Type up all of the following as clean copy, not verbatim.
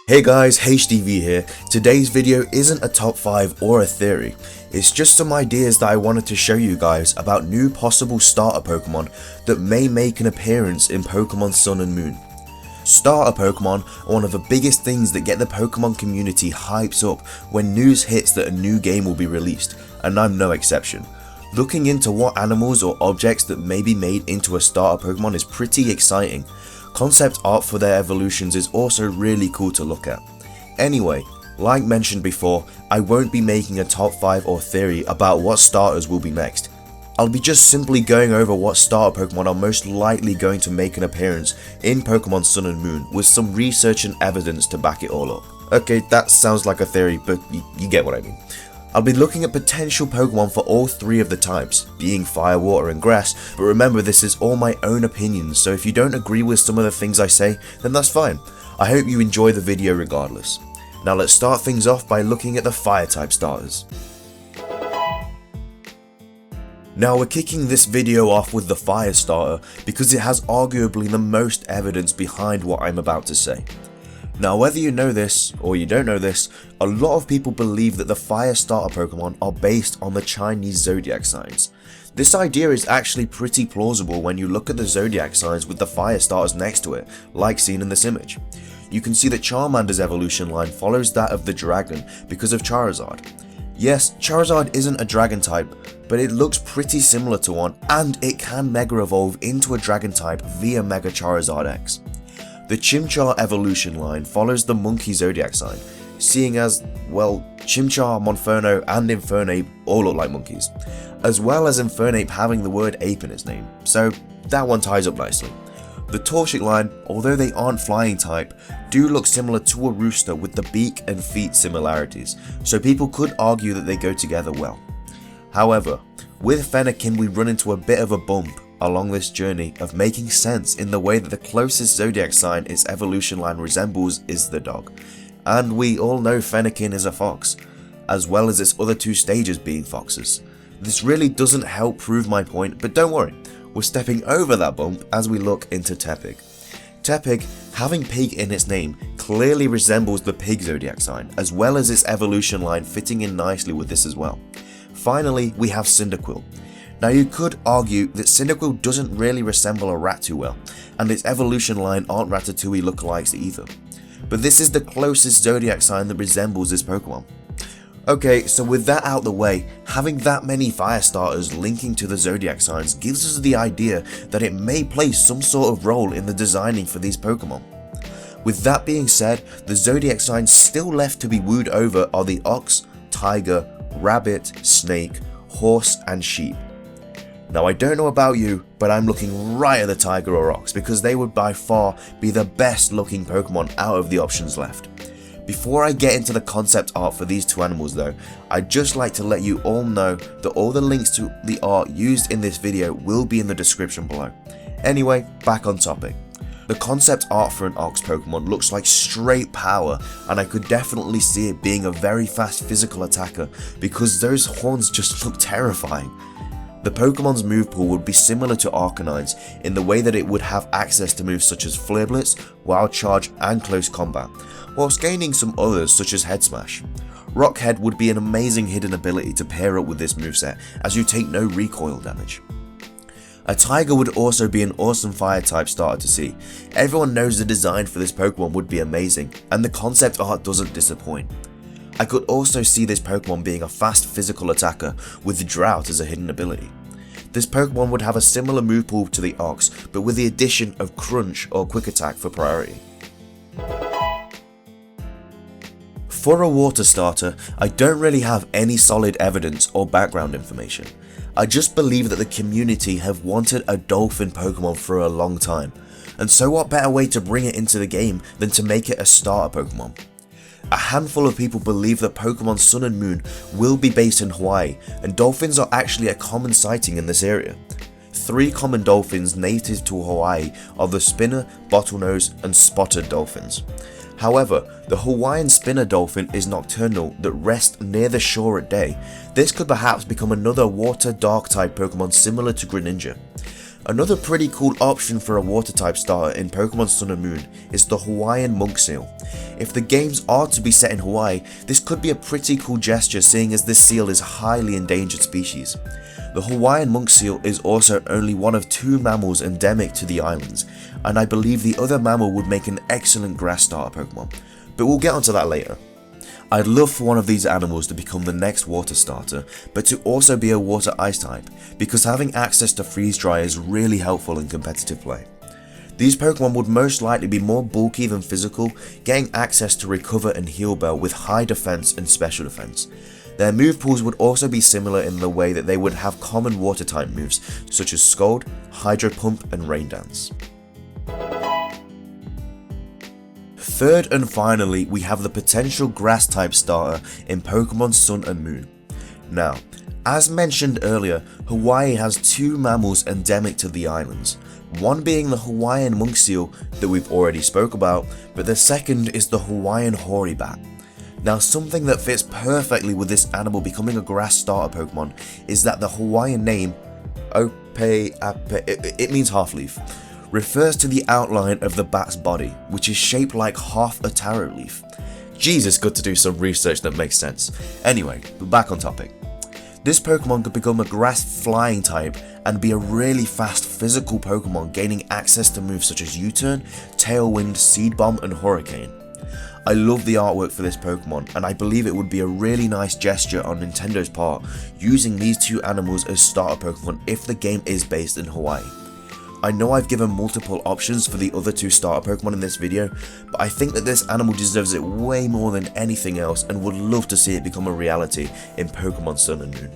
Hey guys, HDvee here. Today's video isn't a top 5 or a theory, it's just some ideas that I wanted to show you guys about new possible starter Pokemon that may make an appearance in Pokemon Sun and Moon. Starter Pokemon are one of the biggest things that get the Pokemon community hyped up when news hits that a new game will be released, and I'm no exception. Looking into what animals or objects that may be made into a starter Pokemon is pretty exciting. Concept art for their evolutions is also really cool to look at. Anyway, like mentioned before, I won't be making a top 5 or theory about what starters will be next. I'll be just simply going over what starter Pokemon are most likely going to make an appearance in Pokemon Sun and Moon with some research and evidence to back it all up. Okay, that sounds like a theory, but you get what I mean. I'll be looking at potential Pokemon for all 3 of the types, being Fire, Water and Grass, but remember this is all my own opinions, so if you don't agree with some of the things I say, then that's fine. I hope you enjoy the video regardless. Now let's start things off by looking at the Fire type starters. Now we're kicking this video off with the Fire starter because it has arguably the most evidence behind what I'm about to say. Now whether you know this or you don't know this, a lot of people believe that the Fire starter Pokemon are based on the Chinese zodiac signs. This idea is actually pretty plausible when you look at the zodiac signs with the Fire starters next to it, like seen in this image. You can see that Charmander's evolution line follows that of the dragon because of Charizard. Yes, Charizard isn't a dragon type, but it looks pretty similar to one, and it can Mega Evolve into a dragon type via Mega Charizard X. The Chimchar evolution line follows the monkey zodiac sign, seeing as, well, Chimchar, Monferno and Infernape all look like monkeys, as well as Infernape having the word ape in its name, so that one ties up nicely. The Torchic line, although they aren't flying type, do look similar to a rooster with the beak and feet similarities, so people could argue that they go together well. However, with Fennekin we run into a bit of a bump along this journey of making sense in the way that the closest zodiac sign its evolution line resembles is the dog, and we all know Fennekin is a fox, as well as its other 2 stages being foxes. This really doesn't help prove my point, but don't worry, we're stepping over that bump as we look into Tepig. Tepig, having pig in its name, clearly resembles the pig zodiac sign, as well as its evolution line fitting in nicely with this as well. Finally, we have Cyndaquil. Now you could argue that Cyndaquil doesn't really resemble a rat too well, and its evolution line aren't Ratatouille lookalikes either. But this is the closest zodiac sign that resembles this Pokemon. Okay, so with that out the way, having that many fire starters linking to the zodiac signs gives us the idea that it may play some sort of role in the designing for these Pokemon. With that being said, the zodiac signs still left to be wooed over are the ox, tiger, rabbit, snake, horse and sheep. Now I don't know about you, but I'm looking right at the tiger or ox because they would by far be the best looking Pokemon out of the options left. Before I get into the concept art for these 2 animals though, I'd just like to let you all know that all the links to the art used in this video will be in the description below. Anyway, back on topic. The concept art for an ox Pokemon looks like straight power, and I could definitely see it being a very fast physical attacker because those horns just look terrifying. The Pokemon's move pool would be similar to Arcanine's in the way that it would have access to moves such as Flare Blitz, Wild Charge and Close Combat, whilst gaining some others such as Head Smash. Rock Head would be an amazing hidden ability to pair up with this moveset as you take no recoil damage. A Tiger would also be an awesome fire type starter to see. Everyone knows the design for this Pokemon would be amazing, and the concept art doesn't disappoint. I could also see this Pokemon being a fast physical attacker with Drought as a hidden ability. This Pokemon would have a similar move pool to the Ox, but with the addition of Crunch or Quick Attack for priority. For a water starter, I don't really have any solid evidence or background information. I just believe that the community have wanted a dolphin Pokemon for a long time, and so what better way to bring it into the game than to make it a starter Pokemon. A handful of people believe that Pokemon Sun and Moon will be based in Hawaii, and dolphins are actually a common sighting in this area. 3 common dolphins native to Hawaii are the spinner, bottlenose and spotted dolphins. However, the Hawaiian spinner dolphin is nocturnal that rests near the shore at day. This could perhaps become another water dark type Pokemon similar to Greninja. Another pretty cool option for a water type starter in Pokemon Sun and Moon is the Hawaiian monk seal. If the games are to be set in Hawaii, this could be a pretty cool gesture seeing as this seal is a highly endangered species. The Hawaiian monk seal is also only one of 2 mammals endemic to the islands, and I believe the other mammal would make an excellent grass starter Pokemon, but we'll get onto that later. I'd love for one of these animals to become the next water starter, but to also be a water ice type, because having access to freeze dry is really helpful in competitive play. These Pokemon would most likely be more bulky than physical, getting access to Recover and Heal Bell with high defense and special defense. Their move pools would also be similar in the way that they would have common water type moves such as Scald, Hydro Pump and Rain Dance. Third and finally, we have the potential grass type starter in Pokemon Sun and Moon. Now, as mentioned earlier, Hawaii has 2 mammals endemic to the islands, one being the Hawaiian monk seal that we've already spoke about, but the second is the Hawaiian hoary bat. Now, something that fits perfectly with this animal becoming a grass starter Pokemon is that the Hawaiian name, it means half leaf, refers to the outline of the bat's body, which is shaped like half a taro leaf. Jesus, good to do some research that makes sense. Anyway, back on topic. This Pokemon could become a grass flying type and be a really fast physical Pokemon, gaining access to moves such as U-Turn, Tailwind, Seed Bomb and Hurricane. I love the artwork for this Pokemon, and I believe it would be a really nice gesture on Nintendo's part using these 2 animals as starter Pokemon if the game is based in Hawaii. I know I've given multiple options for the other 2 starter Pokemon in this video, but I think that this animal deserves it way more than anything else and would love to see it become a reality in Pokemon Sun and Moon.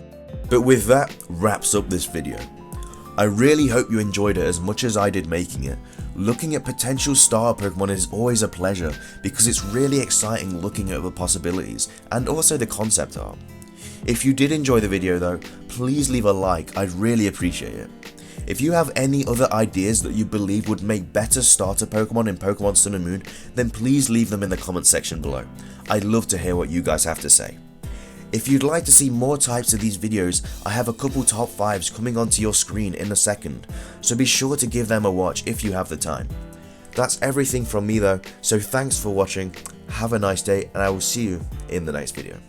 But with that, wraps up this video. I really hope you enjoyed it as much as I did making it. Looking at potential starter Pokemon is always a pleasure because it's really exciting looking at the possibilities and also the concept art. If you did enjoy the video though, please leave a like, I'd really appreciate it. If you have any other ideas that you believe would make better starter Pokemon in Pokemon Sun and Moon, then please leave them in the comment section below. I'd love to hear what you guys have to say. If you'd like to see more types of these videos, I have a couple top 5s coming onto your screen in a second, so be sure to give them a watch if you have the time. That's everything from me though, so thanks for watching, have a nice day, and I will see you in the next video.